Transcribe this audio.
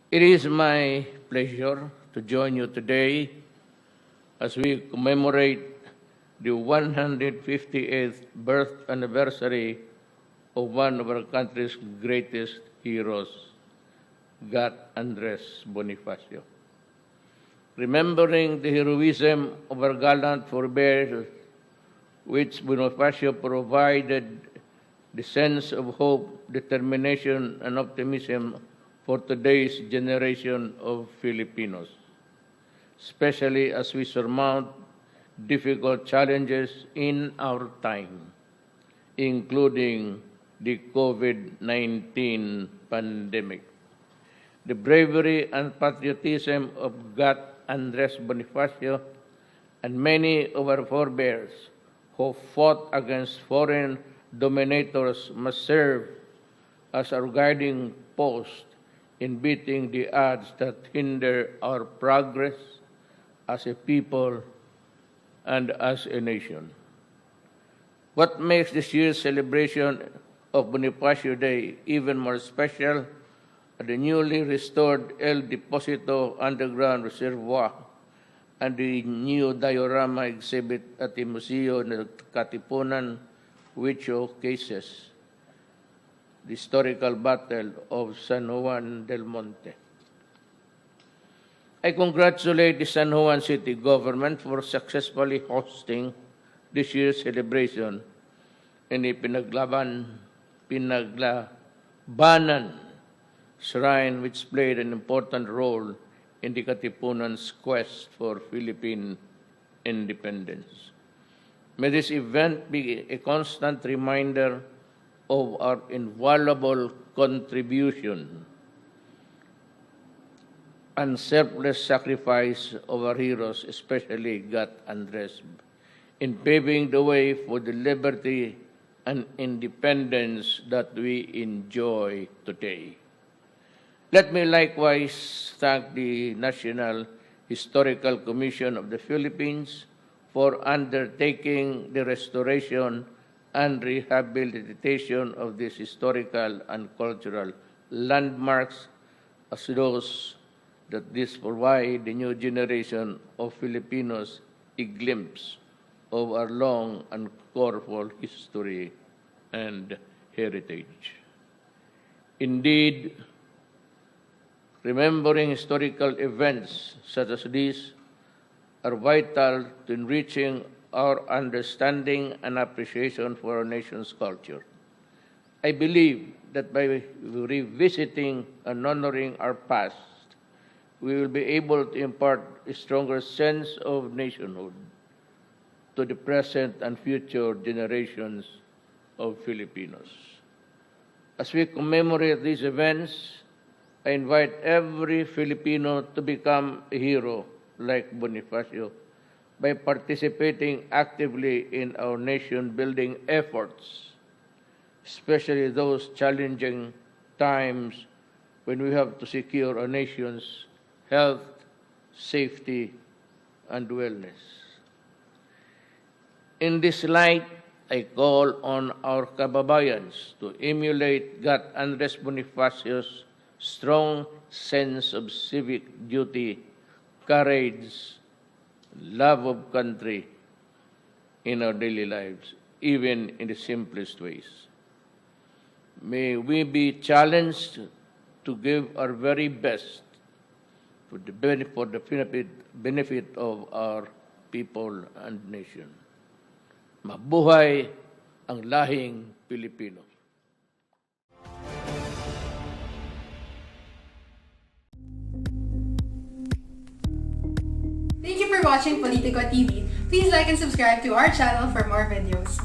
It is my pleasure to join you today as we commemorate the 158th birth anniversary of one of our country's greatest heroes, God Andres Bonifacio. Remembering the heroism of our gallant forebears, which Bonifacio provided the sense of hope, determination, and optimism for today's generation of Filipinos, especially as we surmount difficult challenges in our time, including the COVID-19 pandemic. The bravery and patriotism of God Andres Bonifacio and many of our forebears who fought against foreign dominators must serve as our guiding post in beating the odds that hinder our progress as a people and as a nation. What makes this year's celebration of Bonifacio Day even more special are the newly restored El Deposito underground reservoir and the new diorama exhibit at the Museo ng Katipunan, which showcases the historical Battle of San Juan del Monte. I congratulate the San Juan City government for successfully hosting this year's celebration in the Pinaglabanan Shrine, which played an important role in the Katipunan's quest for Philippine independence. May this event be a constant reminder of our invaluable contribution and selfless sacrifice of our heroes, especially God Andres, in paving the way for the liberty and independence that we enjoy today. Let me likewise thank the National Historical Commission of the Philippines for undertaking the restoration and rehabilitation of these historical and cultural landmarks, as those that this provide the new generation of Filipinos a glimpse of our long and colorful history and heritage. Indeed, remembering historical events such as these are vital to enriching our understanding and appreciation for our nation's culture. I believe that by revisiting and honoring our past, we will be able to impart a stronger sense of nationhood to the present and future generations of Filipinos. As we commemorate these events, I invite every Filipino to become a hero like Bonifacio by participating actively in our nation-building efforts, especially those challenging times when we have to secure our nation's health, safety, and wellness. In this light, I call on our kababayans to emulate God Andres Bonifacio's strong sense of civic duty, courage, love of country in our daily lives, even in the simplest ways. May we be challenged to give our very best for the benefit of our people and nation. Mabuhay ang lahing Pilipino. Thank you for watching Politico TV. Please like and subscribe to our channel for more videos.